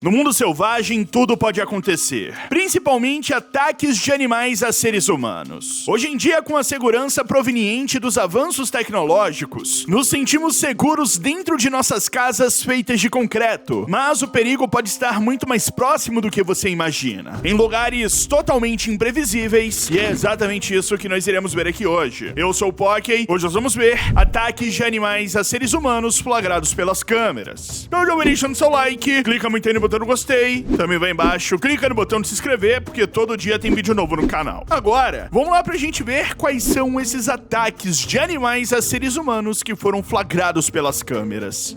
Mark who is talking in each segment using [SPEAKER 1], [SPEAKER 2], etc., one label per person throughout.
[SPEAKER 1] No mundo selvagem, tudo pode acontecer, principalmente ataques de animais a seres humanos. Hoje em dia, com a segurança proveniente dos avanços tecnológicos, nos sentimos seguros dentro de nossas casas feitas de concreto, mas o perigo pode estar muito mais próximo do que você imagina, em lugares totalmente imprevisíveis, e é exatamente isso que nós iremos ver aqui hoje. Eu sou o Poké, hoje nós vamos ver ataques de animais a seres humanos flagrados pelas câmeras. Então já deixa seu like, clica muito aí no botão do gostei, também vai embaixo, clica no botão de se inscrever, porque todo dia tem vídeo novo no canal. Agora, vamos lá pra gente ver quais são esses ataques de animais a seres humanos que foram flagrados pelas câmeras.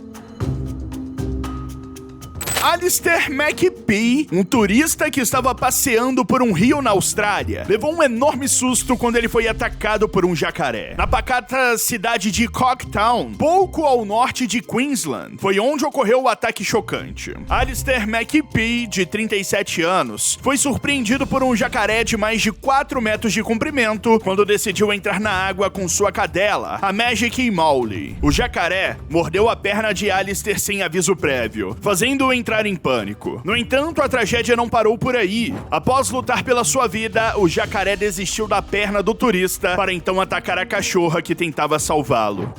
[SPEAKER 1] Alistair McPhee, um turista que estava passeando por um rio na Austrália, levou um enorme susto quando ele foi atacado por um jacaré. Na pacata cidade de Cocktown, pouco ao norte de Queensland, foi onde ocorreu o ataque chocante. Alistair McPhee, de 37 anos, foi surpreendido por um jacaré de mais de 4 metros de comprimento quando decidiu entrar na água com sua cadela, a Magic Molly. O jacaré mordeu a perna de Alistair sem aviso prévio, fazendo-o entrar em pânico. No entanto, a tragédia não parou por aí. Após lutar pela sua vida, o jacaré desistiu da perna do turista para então atacar a cachorra que tentava salvá-lo.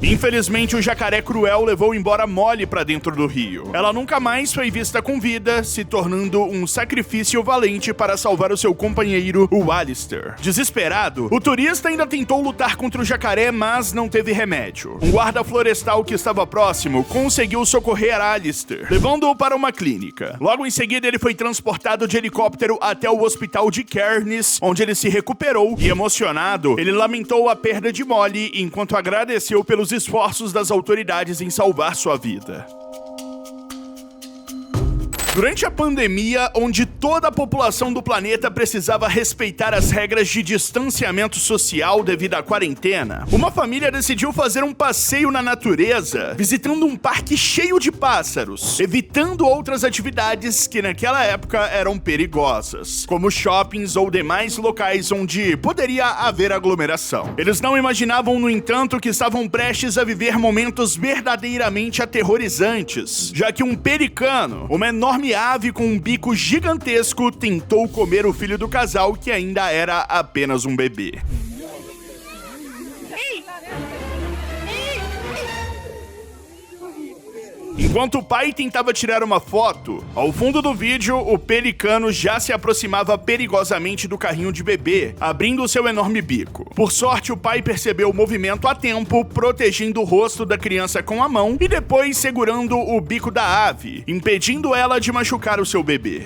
[SPEAKER 1] Infelizmente, o jacaré cruel levou embora Molly para dentro do rio. Ela nunca mais foi vista com vida, se tornando um sacrifício valente para salvar o seu companheiro, o Alistair. Desesperado, o turista ainda tentou lutar contra o jacaré, mas não teve remédio. Um guarda florestal que estava próximo conseguiu socorrer Alistair, levando-o para uma clínica. Logo em seguida, ele foi transportado de helicóptero até o hospital de Cairns, onde ele se recuperou e, emocionado, ele lamentou a perda de Molly enquanto agradeceu pelos esforços das autoridades em salvar sua vida. Durante a pandemia, onde toda a população do planeta precisava respeitar as regras de distanciamento social devido à quarentena, uma família decidiu fazer um passeio na natureza, visitando um parque cheio de pássaros, evitando outras atividades que naquela época eram perigosas, como shoppings ou demais locais onde poderia haver aglomeração. Eles não imaginavam, no entanto, que estavam prestes a viver momentos verdadeiramente aterrorizantes, já que um pelicano, uma enorme ave com um bico gigantesco, tentou comer o filho do casal, que ainda era apenas um bebê. Enquanto o pai tentava tirar uma foto, ao fundo do vídeo, o pelicano já se aproximava perigosamente do carrinho de bebê, abrindo seu enorme bico. Por sorte, o pai percebeu o movimento a tempo, protegendo o rosto da criança com a mão e depois segurando o bico da ave, impedindo ela de machucar o seu bebê.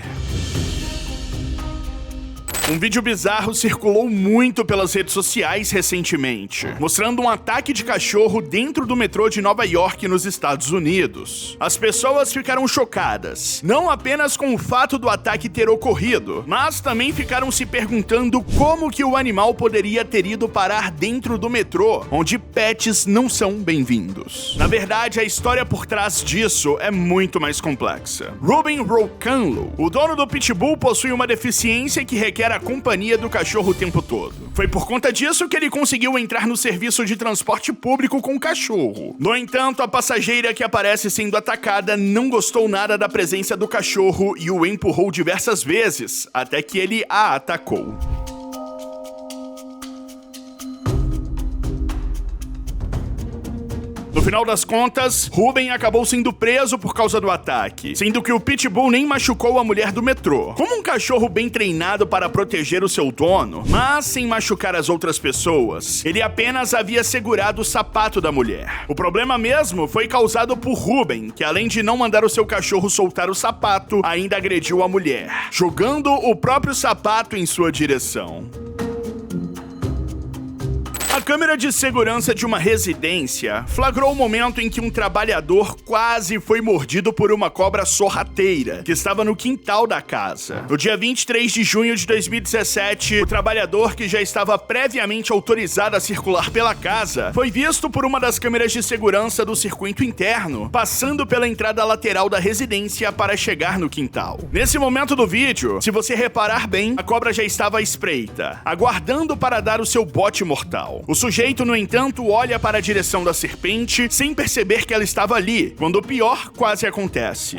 [SPEAKER 1] Um vídeo bizarro circulou muito pelas redes sociais recentemente, mostrando um ataque de cachorro dentro do metrô de Nova York, nos Estados Unidos. As pessoas ficaram chocadas, não apenas com o fato do ataque ter ocorrido, mas também ficaram se perguntando como que o animal poderia ter ido parar dentro do metrô, onde pets não são bem-vindos. Na verdade, a história por trás disso é muito mais complexa. Ruben Rocanlo, o dono do Pitbull, possui uma deficiência que requer a companhia do cachorro o tempo todo. Foi por conta disso que ele conseguiu entrar no serviço de transporte público com o cachorro. No entanto, a passageira que aparece sendo atacada não gostou nada da presença do cachorro e o empurrou diversas vezes, até que ele a atacou. No final das contas, Ruben acabou sendo preso por causa do ataque, sendo que o Pitbull nem machucou a mulher do metrô. Como um cachorro bem treinado para proteger o seu dono, mas sem machucar as outras pessoas, ele apenas havia segurado o sapato da mulher. O problema mesmo foi causado por Ruben, que além de não mandar o seu cachorro soltar o sapato, ainda agrediu a mulher, jogando o próprio sapato em sua direção. A câmera de segurança de uma residência flagrou o momento em que um trabalhador quase foi mordido por uma cobra sorrateira, que estava no quintal da casa. No dia 23 de junho de 2017, o trabalhador, que já estava previamente autorizado a circular pela casa, foi visto por uma das câmeras de segurança do circuito interno, passando pela entrada lateral da residência para chegar no quintal. Nesse momento do vídeo, se você reparar bem, a cobra já estava à espreita, aguardando para dar o seu bote mortal. O sujeito, no entanto, olha para a direção da serpente sem perceber que ela estava ali, quando o pior quase acontece.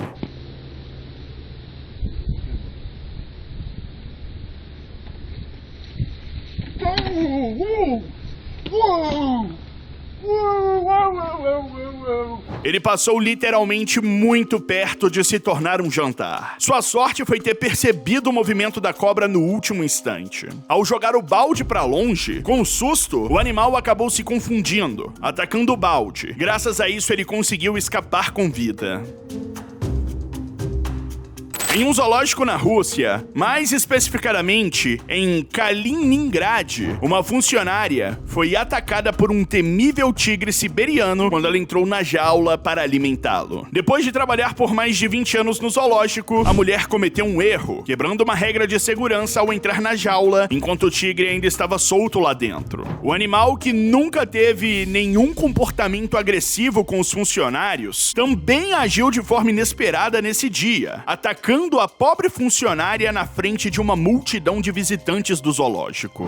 [SPEAKER 1] Ele passou literalmente muito perto de se tornar um jantar. Sua sorte foi ter percebido o movimento da cobra no último instante. Ao jogar o balde para longe, com o susto, o animal acabou se confundindo, atacando o balde. Graças a isso, ele conseguiu escapar com vida. Em um zoológico na Rússia, mais especificadamente em Kaliningrad, uma funcionária foi atacada por um temível tigre siberiano quando ela entrou na jaula para alimentá-lo. Depois de trabalhar por mais de 20 anos no zoológico, a mulher cometeu um erro, quebrando uma regra de segurança ao entrar na jaula, enquanto o tigre ainda estava solto lá dentro. O animal, que nunca teve nenhum comportamento agressivo com os funcionários, também agiu de forma inesperada nesse dia, atacando a pobre funcionária na frente de uma multidão de visitantes do zoológico.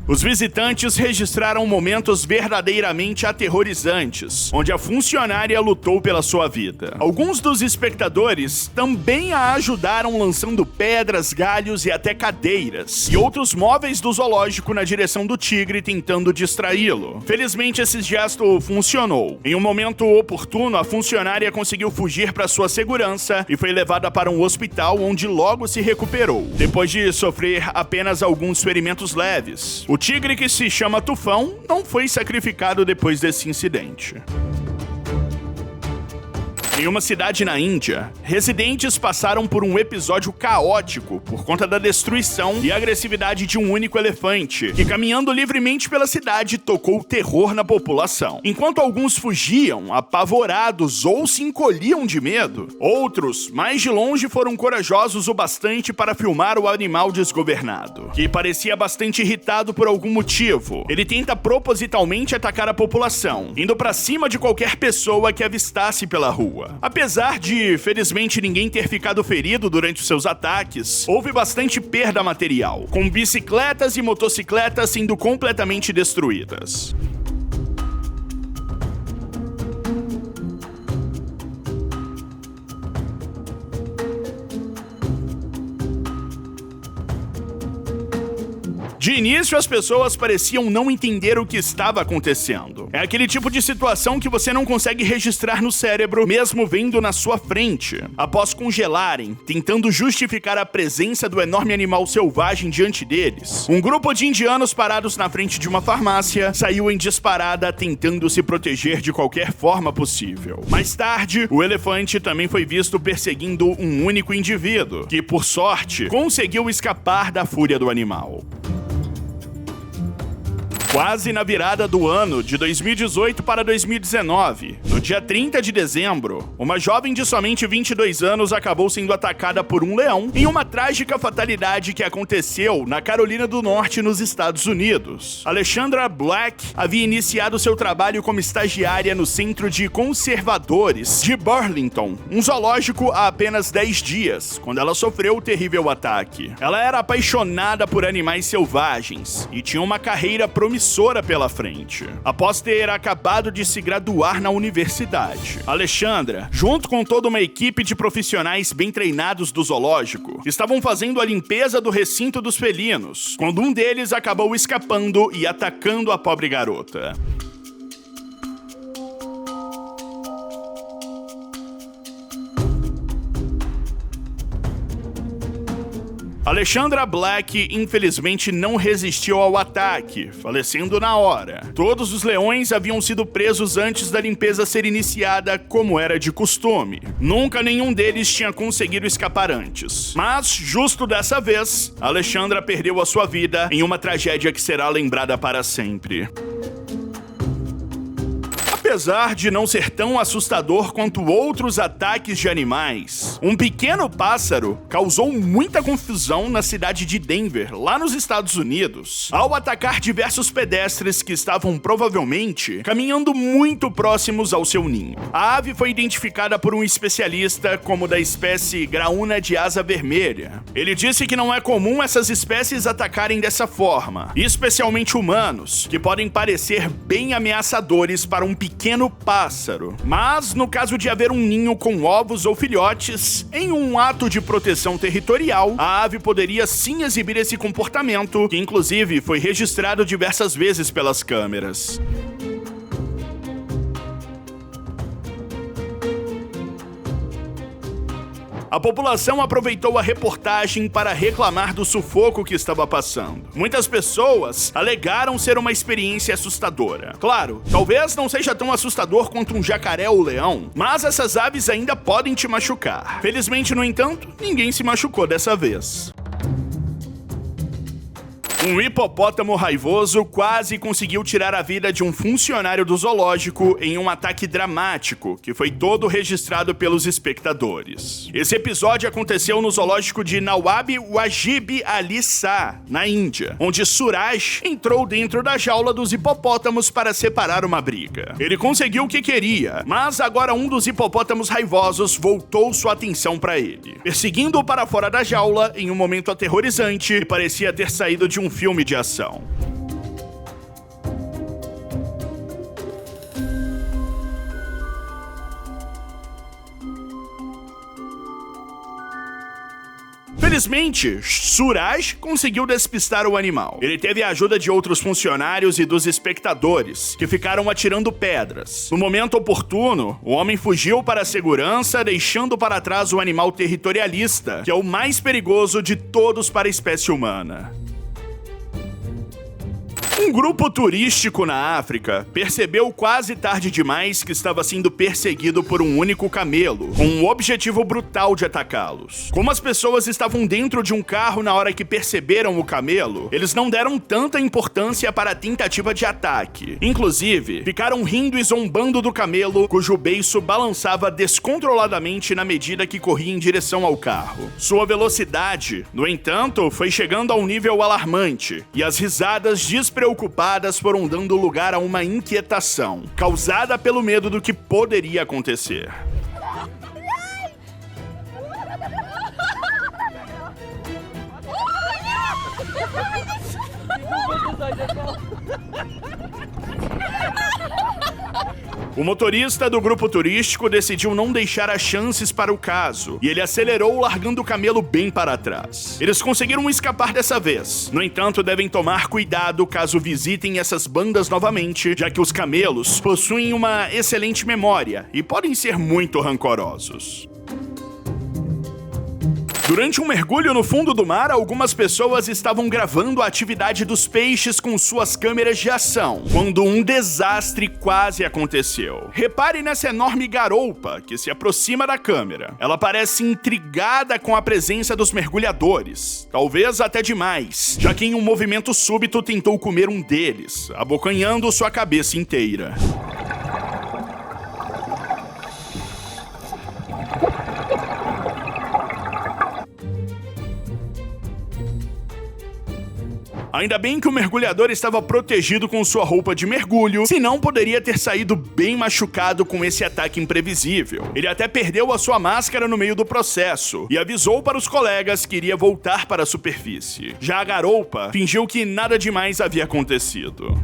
[SPEAKER 1] Os visitantes registraram momentos verdadeiramente aterrorizantes, onde a funcionária lutou pela sua vida. Alguns dos espectadores também a ajudaram lançando pedras, galhos e até cadeiras, e outros móveis do zoológico na direção do tigre, tentando distraí-lo. Felizmente, esse gesto funcionou. Em um momento oportuno, a funcionária conseguiu fugir para sua segurança e foi levada para um hospital, onde logo se recuperou, depois de sofrer apenas alguns ferimentos leves. O tigre, que se chama Tufão, não foi sacrificado depois desse incidente. Em uma cidade na Índia, residentes passaram por um episódio caótico por conta da destruição e agressividade de um único elefante, que, caminhando livremente pela cidade, tocou terror na população. Enquanto alguns fugiam, apavorados ou se encolhiam de medo, outros, mais de longe, foram corajosos o bastante para filmar o animal desgovernado, que parecia bastante irritado por algum motivo. Ele tenta propositalmente atacar a população, indo para cima de qualquer pessoa que avistasse pela rua. Apesar de, felizmente, ninguém ter ficado ferido durante os seus ataques, houve bastante perda material, com bicicletas e motocicletas sendo completamente destruídas. De início, as pessoas pareciam não entender o que estava acontecendo. É aquele tipo de situação que você não consegue registrar no cérebro, mesmo vendo na sua frente. Após congelarem, tentando justificar a presença do enorme animal selvagem diante deles, um grupo de indianos parados na frente de uma farmácia saiu em disparada, tentando se proteger de qualquer forma possível. Mais tarde, o elefante também foi visto perseguindo um único indivíduo, que, por sorte, conseguiu escapar da fúria do animal. Quase na virada do ano de 2018 para 2019, no dia 30 de dezembro, uma jovem de somente 22 anos acabou sendo atacada por um leão em uma trágica fatalidade que aconteceu na Carolina do Norte, nos Estados Unidos. Alexandra Black havia iniciado seu trabalho como estagiária no Centro de Conservadores de Burlington, um zoológico, há apenas 10 dias, quando ela sofreu o terrível ataque. Ela era apaixonada por animais selvagens e tinha uma carreira promissora pela frente, após ter acabado de se graduar na universidade. Alexandra, junto com toda uma equipe de profissionais bem treinados do zoológico, estavam fazendo a limpeza do recinto dos felinos, quando um deles acabou escapando e atacando a pobre garota. Alexandra Black infelizmente não resistiu ao ataque, falecendo na hora. Todos os leões haviam sido presos antes da limpeza ser iniciada, como era de costume. Nunca nenhum deles tinha conseguido escapar antes. Mas, justo dessa vez, Alexandra perdeu a sua vida em uma tragédia que será lembrada para sempre. Apesar de não ser tão assustador quanto outros ataques de animais, um pequeno pássaro causou muita confusão na cidade de Denver, lá nos Estados Unidos, ao atacar diversos pedestres que estavam provavelmente caminhando muito próximos ao seu ninho. A ave foi identificada por um especialista como da espécie graúna de asa vermelha. Ele disse que não é comum essas espécies atacarem dessa forma, especialmente humanos, que podem parecer bem ameaçadores para um pequeno pássaro. Mas, no caso de haver um ninho com ovos ou filhotes, em um ato de proteção territorial, a ave poderia sim exibir esse comportamento, que inclusive foi registrado diversas vezes pelas câmeras. A população aproveitou a reportagem para reclamar do sufoco que estava passando. Muitas pessoas alegaram ser uma experiência assustadora. Claro, talvez não seja tão assustador quanto um jacaré ou leão, mas essas aves ainda podem te machucar. Felizmente, no entanto, ninguém se machucou dessa vez. Um hipopótamo raivoso quase conseguiu tirar a vida de um funcionário do zoológico em um ataque dramático, que foi todo registrado pelos espectadores. Esse episódio aconteceu no zoológico de Nawab Wajid Ali Shah, na Índia, onde Suraj entrou dentro da jaula dos hipopótamos para separar uma briga. Ele conseguiu o que queria, mas agora um dos hipopótamos raivosos voltou sua atenção para ele, perseguindo-o para fora da jaula em um momento aterrorizante que parecia ter saído de um filme de ação. Felizmente, Suraj conseguiu despistar o animal. Ele teve a ajuda de outros funcionários e dos espectadores, que ficaram atirando pedras. No momento oportuno, o homem fugiu para a segurança, deixando para trás o animal territorialista, que é o mais perigoso de todos para a espécie humana. Um grupo turístico na África percebeu quase tarde demais que estava sendo perseguido por um único camelo, com um objetivo brutal de atacá-los. Como as pessoas estavam dentro de um carro na hora que perceberam o camelo, eles não deram tanta importância para a tentativa de ataque. Inclusive, ficaram rindo e zombando do camelo, cujo beiço balançava descontroladamente na medida que corria em direção ao carro. Sua velocidade, no entanto, foi chegando a um nível alarmante, e as risadas despreocupadas foram dando lugar a uma inquietação, causada pelo medo do que poderia acontecer. O motorista do grupo turístico decidiu não deixar as chances para o caso, e ele acelerou largando o camelo bem para trás. Eles conseguiram escapar dessa vez. No entanto, devem tomar cuidado caso visitem essas bandas novamente, já que os camelos possuem uma excelente memória e podem ser muito rancorosos. Durante um mergulho no fundo do mar, algumas pessoas estavam gravando a atividade dos peixes com suas câmeras de ação, quando um desastre quase aconteceu. Repare nessa enorme garoupa que se aproxima da câmera. Ela parece intrigada com a presença dos mergulhadores, talvez até demais, já que em um movimento súbito tentou comer um deles, abocanhando sua cabeça inteira. Ainda bem que o mergulhador estava protegido com sua roupa de mergulho, senão poderia ter saído bem machucado com esse ataque imprevisível. Ele até perdeu a sua máscara no meio do processo e avisou para os colegas que iria voltar para a superfície. Já a garoupa fingiu que nada demais havia acontecido.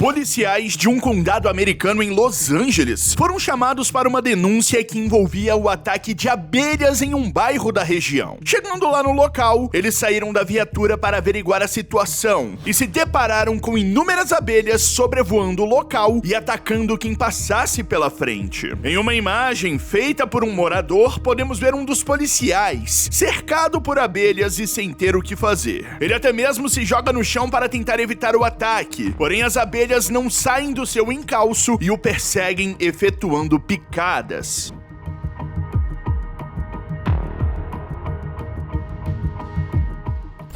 [SPEAKER 1] Policiais de um condado americano em Los Angeles foram chamados para uma denúncia que envolvia o ataque de abelhas em um bairro da região. Chegando lá no local, eles saíram da viatura para averiguar a situação e se depararam com inúmeras abelhas sobrevoando o local e atacando quem passasse pela frente. Em uma imagem feita por um morador, podemos ver um dos policiais cercado por abelhas e sem ter o que fazer. Ele até mesmo se joga no chão para tentar evitar o ataque, porém as abelhas não saem do seu encalço e o perseguem efetuando picadas.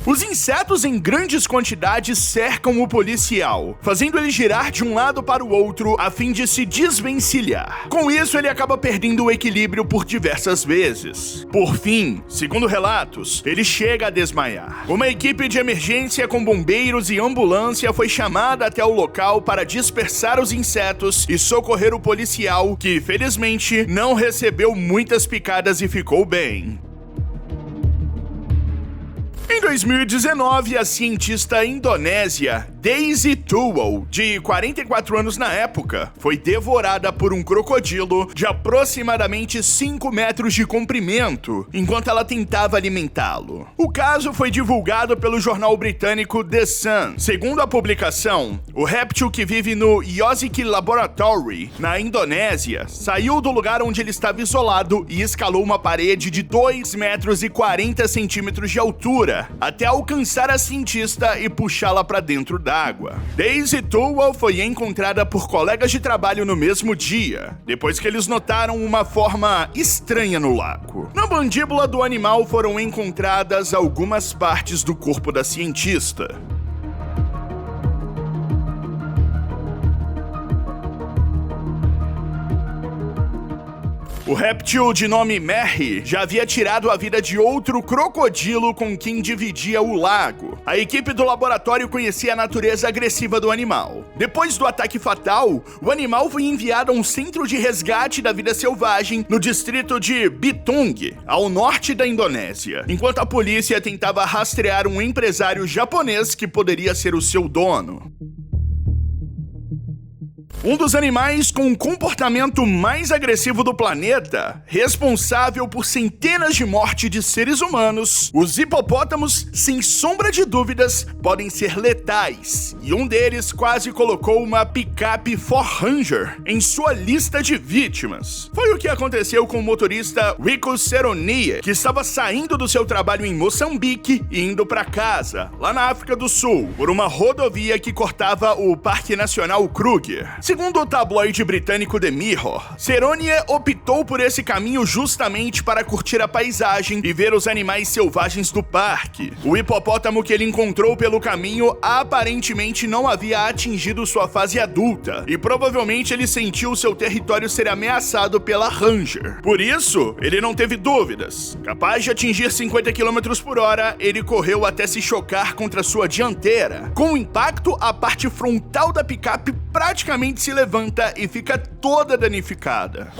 [SPEAKER 1] Os insetos em grandes quantidades cercam o policial, fazendo ele girar de um lado para o outro a fim de se desvencilhar. Com isso, ele acaba perdendo o equilíbrio por diversas vezes. Por fim, segundo relatos, ele chega a desmaiar. Uma equipe de emergência com bombeiros e ambulância foi chamada até o local para dispersar os insetos e socorrer o policial, que felizmente não recebeu muitas picadas e ficou bem. Em 2019, a cientista indonésia Daisy Tuwal, de 44 anos na época, foi devorada por um crocodilo de aproximadamente 5 metros de comprimento, enquanto ela tentava alimentá-lo. O caso foi divulgado pelo jornal britânico The Sun. Segundo a publicação, o réptil, que vive no Yosik Laboratory, na Indonésia, saiu do lugar onde ele estava isolado e escalou uma parede de 2 metros e 40 centímetros de altura, até alcançar a cientista e puxá-la para dentro d'água. Daisy Tuwal foi encontrada por colegas de trabalho no mesmo dia, depois que eles notaram uma forma estranha no lago. Na mandíbula do animal foram encontradas algumas partes do corpo da cientista. O réptil de nome Merry já havia tirado a vida de outro crocodilo com quem dividia o lago. A equipe do laboratório conhecia a natureza agressiva do animal. Depois do ataque fatal, o animal foi enviado a um centro de resgate da vida selvagem no distrito de Bitung, ao norte da Indonésia, enquanto a polícia tentava rastrear um empresário japonês que poderia ser o seu dono. Um dos animais com o comportamento mais agressivo do planeta, responsável por centenas de mortes de seres humanos, os hipopótamos, sem sombra de dúvidas, podem ser letais, e um deles quase colocou uma picape Ford Ranger em sua lista de vítimas. Foi o que aconteceu com o motorista Rico Seronia, que estava saindo do seu trabalho em Moçambique e indo para casa, lá na África do Sul, por uma rodovia que cortava o Parque Nacional Kruger. Segundo o tabloide britânico The Mirror, Seronia optou por esse caminho justamente para curtir a paisagem e ver os animais selvagens do parque. O hipopótamo que ele encontrou pelo caminho aparentemente não havia atingido sua fase adulta e provavelmente ele sentiu seu território ser ameaçado pela Ranger. Por isso, ele não teve dúvidas. Capaz de atingir 50 km por hora, ele correu até se chocar contra sua dianteira. Com o impacto, a parte frontal da picape praticamente se levanta e fica toda danificada.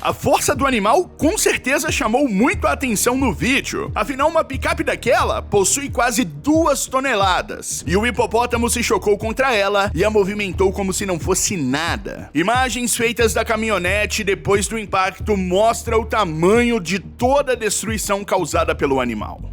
[SPEAKER 1] A força do animal com certeza chamou muito a atenção no vídeo, afinal uma picape daquela possui quase 2 toneladas, e o hipopótamo se chocou contra ela e a movimentou como se não fosse nada. Imagens feitas da caminhonete depois do impacto mostram o tamanho de toda a destruição causada pelo animal.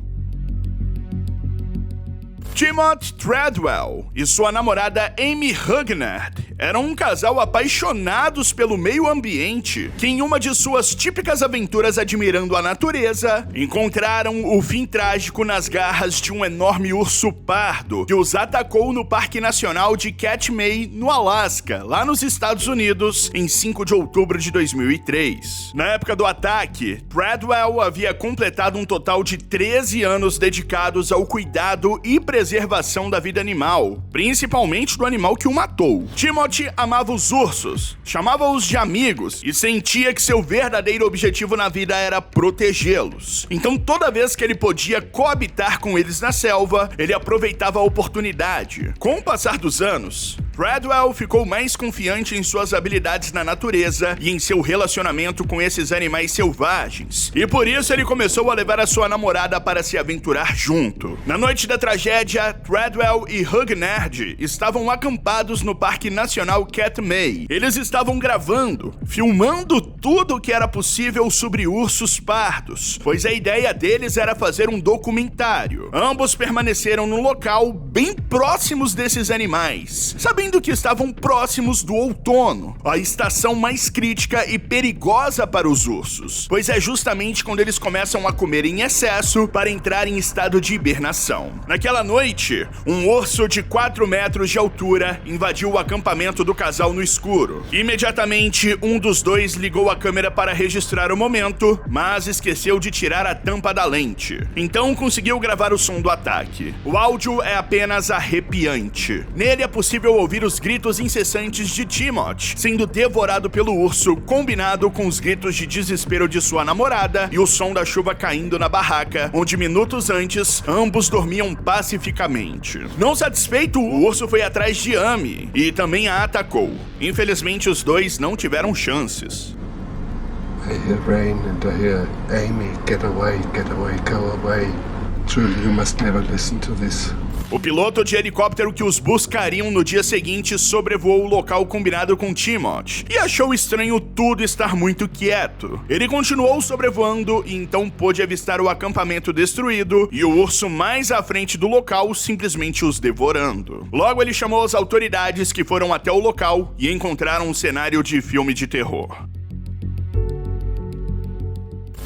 [SPEAKER 1] Timothy Treadwell e sua namorada Amy Hugnard eram um casal apaixonados pelo meio ambiente que, em uma de suas típicas aventuras admirando a natureza, encontraram o fim trágico nas garras de um enorme urso pardo que os atacou no Parque Nacional de Katmai, no Alasca, lá nos Estados Unidos, em 5 de outubro de 2003. Na época do ataque, Treadwell havia completado um total de 13 anos dedicados ao cuidado e preservação da vida animal, principalmente do animal que o matou. Timothy amava os ursos, chamava-os de amigos e sentia que seu verdadeiro objetivo na vida era protegê-los. Então, toda vez que ele podia coabitar com eles na selva, ele aproveitava a oportunidade. Com o passar dos anos, Treadwell ficou mais confiante em suas habilidades na natureza e em seu relacionamento com esses animais selvagens, e por isso ele começou a levar a sua namorada para se aventurar junto. Na noite da tragédia, Treadwell e Hugh Nerd estavam acampados no Parque Nacional Katmai. Eles estavam gravando, filmando tudo o que era possível sobre ursos pardos, pois a ideia deles era fazer um documentário. Ambos permaneceram no local bem próximos desses animais, sabendo que estavam próximos do outono, a estação mais crítica e perigosa para os ursos, pois é justamente quando eles começam a comer em excesso para entrar em estado de hibernação. Naquela noite, um urso de 4 metros de altura invadiu o acampamento do casal no escuro. Imediatamente, um dos dois ligou a câmera para registrar o momento, mas esqueceu de tirar a tampa da lente. Então conseguiu gravar o som do ataque. O áudio é apenas arrepiante. Nele é possível ouvir os gritos incessantes de Timothy sendo devorado pelo urso, combinado com os gritos de desespero de sua namorada e o som da chuva caindo na barraca, onde minutos antes ambos dormiam pacificamente. Não satisfeito, o urso foi atrás de Amy e também a atacou. Infelizmente, os dois não tiveram chances.
[SPEAKER 2] I hear rain and I hear Amy, get away, go away. Truly, you must never listen to this.
[SPEAKER 1] O piloto de helicóptero que os buscariam no dia seguinte sobrevoou o local combinado com Timothy e achou estranho tudo estar muito quieto. Ele continuou sobrevoando e então pôde avistar o acampamento destruído e o urso mais à frente do local simplesmente os devorando. Logo ele chamou as autoridades, que foram até o local e encontraram um cenário de filme de terror.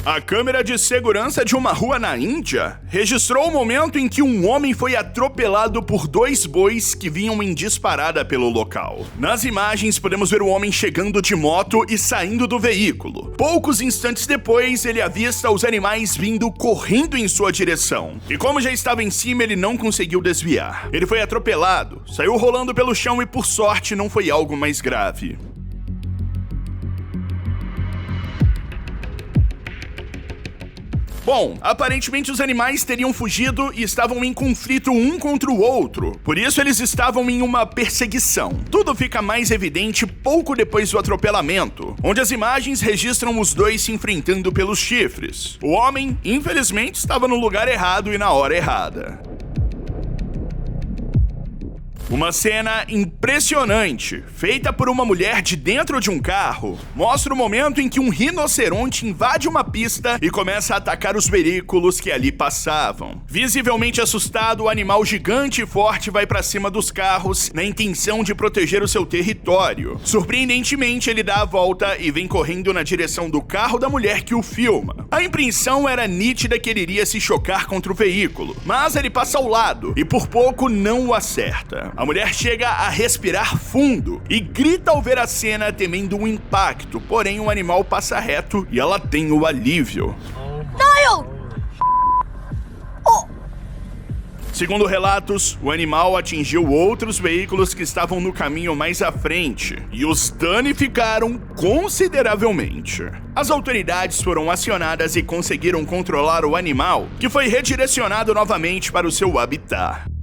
[SPEAKER 1] A câmera de segurança de uma rua na Índia registrou o momento em que um homem foi atropelado por 2 bois que vinham em disparada pelo local. Nas imagens podemos ver o homem chegando de moto e saindo do veículo. Poucos instantes depois, ele avista os animais vindo correndo em sua direção. E como já estava em cima, ele não conseguiu desviar. Ele foi atropelado, saiu rolando pelo chão e por sorte não foi algo mais grave. Bom, aparentemente os animais teriam fugido e estavam em conflito um contra o outro, por isso eles estavam em uma perseguição. Tudo fica mais evidente pouco depois do atropelamento, onde as imagens registram os dois se enfrentando pelos chifres. O homem, infelizmente, estava no lugar errado e na hora errada. Uma cena impressionante, feita por uma mulher de dentro de um carro, mostra o momento em que um rinoceronte invade uma pista e começa a atacar os veículos que ali passavam. Visivelmente assustado, o animal gigante e forte vai para cima dos carros na intenção de proteger o seu território. Surpreendentemente, ele dá a volta e vem correndo na direção do carro da mulher que o filma. A impressão era nítida que ele iria se chocar contra o veículo, mas ele passa ao lado e por pouco não o acerta. A mulher chega a respirar fundo e grita ao ver a cena, temendo um impacto, porém o animal passa reto e ela tem o alívio. Niall! Segundo relatos, o animal atingiu outros veículos que estavam no caminho mais à frente e os danificaram consideravelmente. As autoridades foram acionadas e conseguiram controlar o animal, que foi redirecionado novamente para o seu habitat.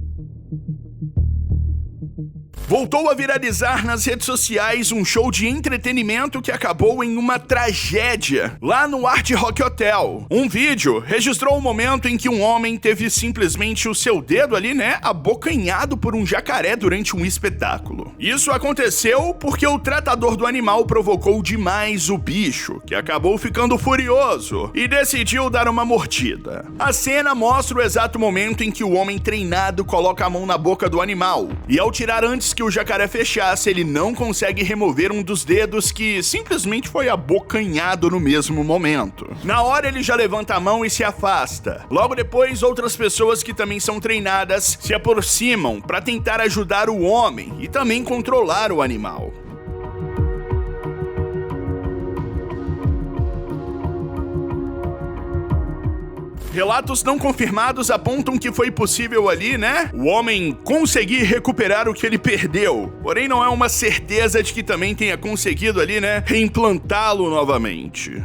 [SPEAKER 1] Voltou a viralizar nas redes sociais um show de entretenimento que acabou em uma tragédia lá no Hard Rock Hotel. Um vídeo registrou o momento em que um homem teve simplesmente o seu dedo ali, abocanhado por um jacaré durante um espetáculo. Isso aconteceu porque o tratador do animal provocou demais o bicho, que acabou ficando furioso e decidiu dar uma mordida. A cena mostra o exato momento em que o homem treinado coloca a mão na boca do animal e, ao tirar antes que o jacaré fechasse, ele não consegue remover um dos dedos que simplesmente foi abocanhado no mesmo momento. Na hora ele já levanta a mão e se afasta. Logo depois, outras pessoas que também são treinadas se aproximam para tentar ajudar o homem e também controlar o animal. Relatos não confirmados apontam que foi possível ali, o homem conseguir recuperar o que ele perdeu. Porém, não é uma certeza de que também tenha conseguido ali, reimplantá-lo novamente.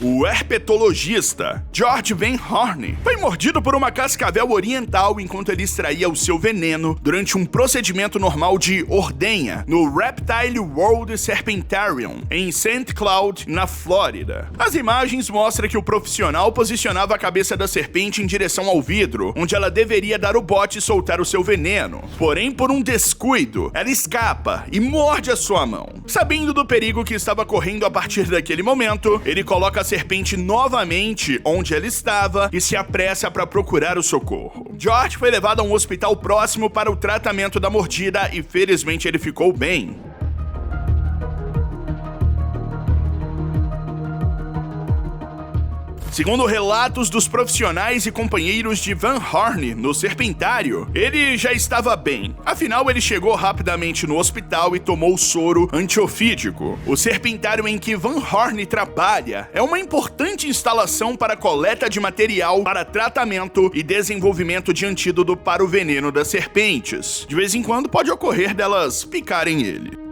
[SPEAKER 1] O herpetologista George Van Horne foi mordido por uma cascavel oriental enquanto ele extraía o seu veneno durante um procedimento normal de ordenha no Reptile World Serpentarium em St. Cloud, na Flórida. As imagens mostram que o profissional posicionava a cabeça da serpente em direção ao vidro, onde ela deveria dar o bote e soltar o seu veneno. Porém, por um descuido, ela escapa e morde a sua mão. Sabendo do perigo que estava correndo a partir daquele momento, ele coloca a serpente novamente onde ela estava e se apressa para procurar o socorro. George foi levado a um hospital próximo para o tratamento da mordida e felizmente ele ficou bem. Segundo relatos dos profissionais e companheiros de Van Horne no serpentário, ele já estava bem. Afinal, ele chegou rapidamente no hospital e tomou soro antiofídico. O serpentário em que Van Horne trabalha é uma importante instalação para coleta de material para tratamento e desenvolvimento de antídoto para o veneno das serpentes. De vez em quando pode ocorrer delas picarem ele.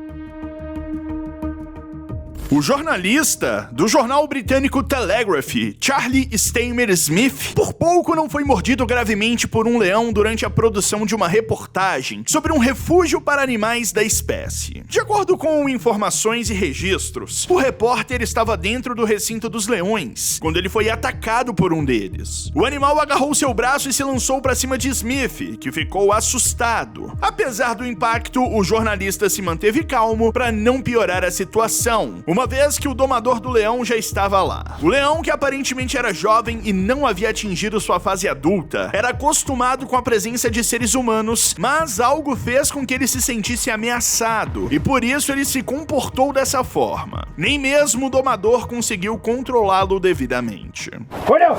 [SPEAKER 1] O jornalista do jornal britânico Telegraph, Charlie Staymer Smith, por pouco não foi mordido gravemente por um leão durante a produção de uma reportagem sobre um refúgio para animais da espécie. De acordo com informações e registros, o repórter estava dentro do recinto dos leões quando ele foi atacado por um deles. O animal agarrou seu braço e se lançou para cima de Smith, que ficou assustado. Apesar do impacto, o jornalista se manteve calmo para não piorar a situação, uma vez que o domador do leão já estava lá. O leão, que aparentemente era jovem e não havia atingido sua fase adulta, era acostumado com a presença de seres humanos, mas algo fez com que ele se sentisse ameaçado, e por isso ele se comportou dessa forma. Nem mesmo o domador conseguiu controlá-lo devidamente.
[SPEAKER 3] Olha!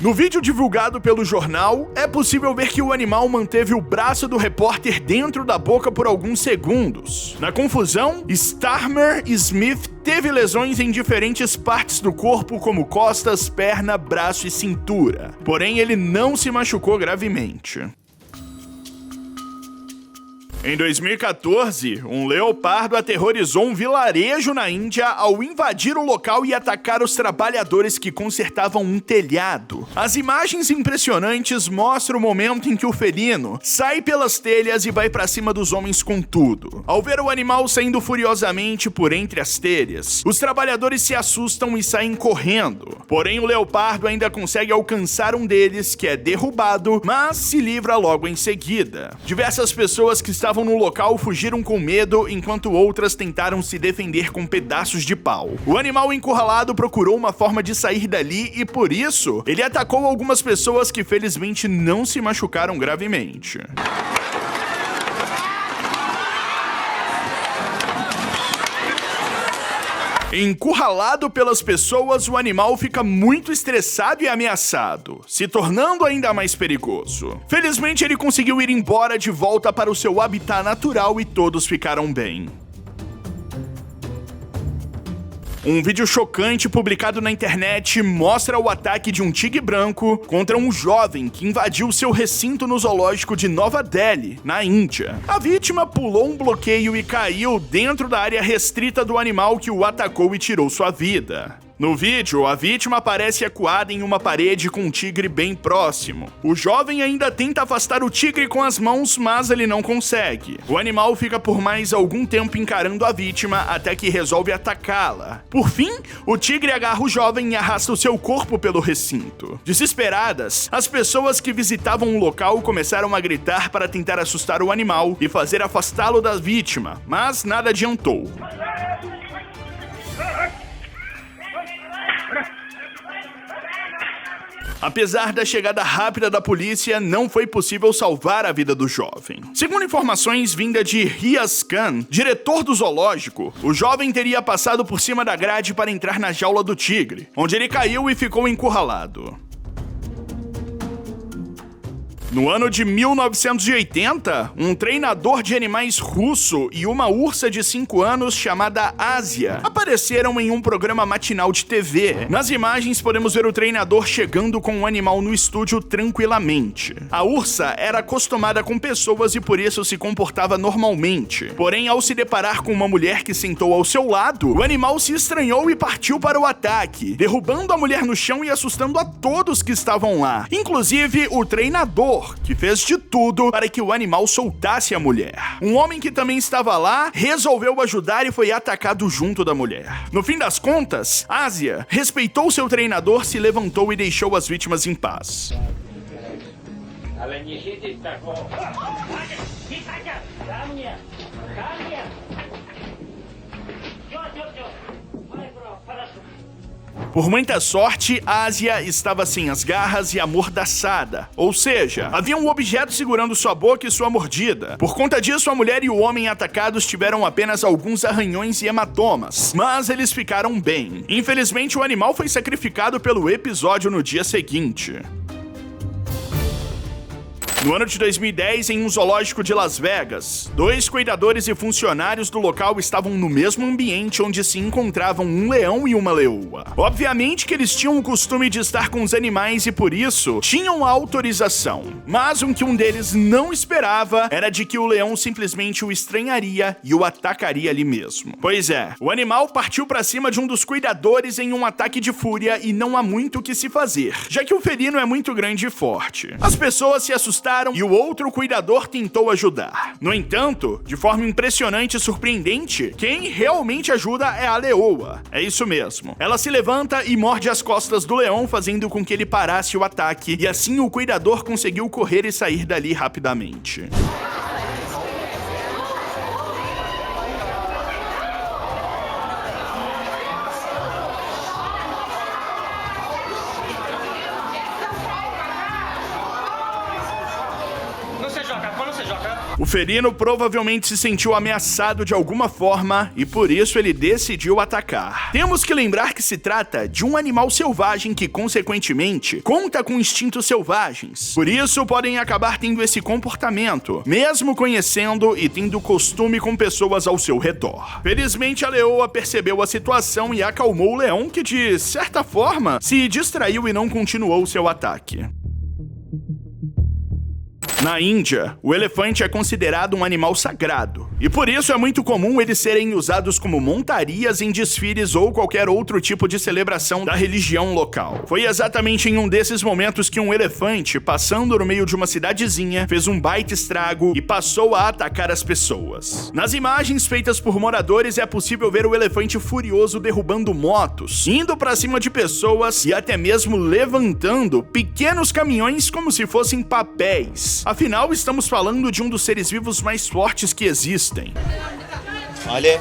[SPEAKER 1] No vídeo divulgado pelo jornal, é possível ver que o animal manteve o braço do repórter dentro da boca por alguns segundos. Na confusão, Staymer Smith teve lesões em diferentes partes do corpo, como costas, perna, braço e cintura. Porém, ele não se machucou gravemente. Em 2014, um leopardo aterrorizou um vilarejo na Índia ao invadir o local e atacar os trabalhadores que consertavam um telhado. As imagens impressionantes mostram o momento em que o felino sai pelas telhas e vai para cima dos homens com tudo. Ao ver o animal saindo furiosamente por entre as telhas, os trabalhadores se assustam e saem correndo. Porém, o leopardo ainda consegue alcançar um deles, que é derrubado, mas se livra logo em seguida. Diversas pessoas que estavam no local fugiram com medo, enquanto outras tentaram se defender com pedaços de pau. O animal encurralado procurou uma forma de sair dali e, por isso, ele atacou algumas pessoas que felizmente não se machucaram gravemente. Encurralado pelas pessoas, o animal fica muito estressado e ameaçado, se tornando ainda mais perigoso. Felizmente, ele conseguiu ir embora de volta para o seu habitat natural e todos ficaram bem. Um vídeo chocante publicado na internet mostra o ataque de um tigre branco contra um jovem que invadiu seu recinto no zoológico de Nova Delhi, na Índia. A vítima pulou um bloqueio e caiu dentro da área restrita do animal que o atacou e tirou sua vida. No vídeo, a vítima aparece acuada em uma parede com um tigre bem próximo. O jovem ainda tenta afastar o tigre com as mãos, mas ele não consegue. O animal fica por mais algum tempo encarando a vítima até que resolve atacá-la. Por fim, o tigre agarra o jovem e arrasta o seu corpo pelo recinto. Desesperadas, as pessoas que visitavam o local começaram a gritar para tentar assustar o animal e fazer afastá-lo da vítima, mas nada adiantou. Apesar da chegada rápida da polícia, não foi possível salvar a vida do jovem. Segundo informações vindas de Riaz Khan, diretor do zoológico, o jovem teria passado por cima da grade para entrar na jaula do tigre, onde ele caiu e ficou encurralado. No ano de 1980, um treinador de animais russo e uma ursa de 5 anos chamada Ásia apareceram em um programa matinal de TV. Nas imagens podemos ver o treinador chegando com o animal no estúdio tranquilamente. A ursa era acostumada com pessoas e por isso se comportava normalmente. Porém, ao se deparar com uma mulher que sentou ao seu lado, o animal se estranhou e partiu para o ataque, derrubando a mulher no chão e assustando a todos que estavam lá, inclusive o treinador, que fez de tudo para que o animal soltasse a mulher. Um homem que também estava lá resolveu ajudar e foi atacado junto da mulher. No fim das contas, Ásia respeitou seu treinador, se levantou e deixou as vítimas em paz. Por muita sorte, Ásia estava sem as garras e amordaçada, ou seja, havia um objeto segurando sua boca e sua mordida. Por conta disso, a mulher e o homem atacados tiveram apenas alguns arranhões e hematomas, mas eles ficaram bem. Infelizmente, o animal foi sacrificado pelo episódio no dia seguinte. No ano de 2010, em um zoológico de Las Vegas, 2 cuidadores e funcionários do local estavam no mesmo ambiente onde se encontravam um leão e uma leoa. Obviamente que eles tinham o costume de estar com os animais e por isso tinham a autorização. Mas o que um deles não esperava era de que o leão simplesmente o estranharia e o atacaria ali mesmo. Pois é, o animal partiu para cima de um dos cuidadores em um ataque de fúria e não há muito o que se fazer, já que o felino é muito grande e forte. As pessoas se assustaram e o outro cuidador tentou ajudar. No entanto, de forma impressionante e surpreendente, quem realmente ajuda é a leoa. É isso mesmo. Ela se levanta e morde as costas do leão, fazendo com que ele parasse o ataque, e assim o cuidador conseguiu correr e sair dali rapidamente. O felino provavelmente se sentiu ameaçado de alguma forma e por isso ele decidiu atacar. Temos que lembrar que se trata de um animal selvagem que, consequentemente, conta com instintos selvagens. Por isso, podem acabar tendo esse comportamento, mesmo conhecendo e tendo costume com pessoas ao seu redor. Felizmente, a leoa percebeu a situação e acalmou o leão, que, de certa forma, se distraiu e não continuou seu ataque. Na Índia, o elefante é considerado um animal sagrado, e por isso é muito comum eles serem usados como montarias em desfiles ou qualquer outro tipo de celebração da religião local. Foi exatamente em um desses momentos que um elefante, passando no meio de uma cidadezinha, fez um baita estrago e passou a atacar as pessoas. Nas imagens feitas por moradores é possível ver o elefante furioso derrubando motos, indo pra cima de pessoas e até mesmo levantando pequenos caminhões como se fossem papéis. Afinal, estamos falando de um dos seres vivos mais fortes que existem.
[SPEAKER 3] Olha.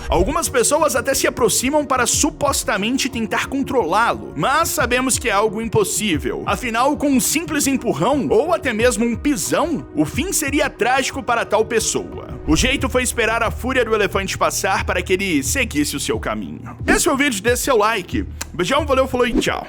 [SPEAKER 1] Algumas pessoas até se aproximam para supostamente tentar controlá-lo, mas sabemos que é algo impossível. Afinal, com um simples empurrão ou até mesmo um pisão, o fim seria trágico para tal pessoa. O jeito foi esperar a fúria do elefante passar para que ele seguisse o seu caminho. Esse foi o vídeo, dê seu like. Beijão, valeu, falou e tchau.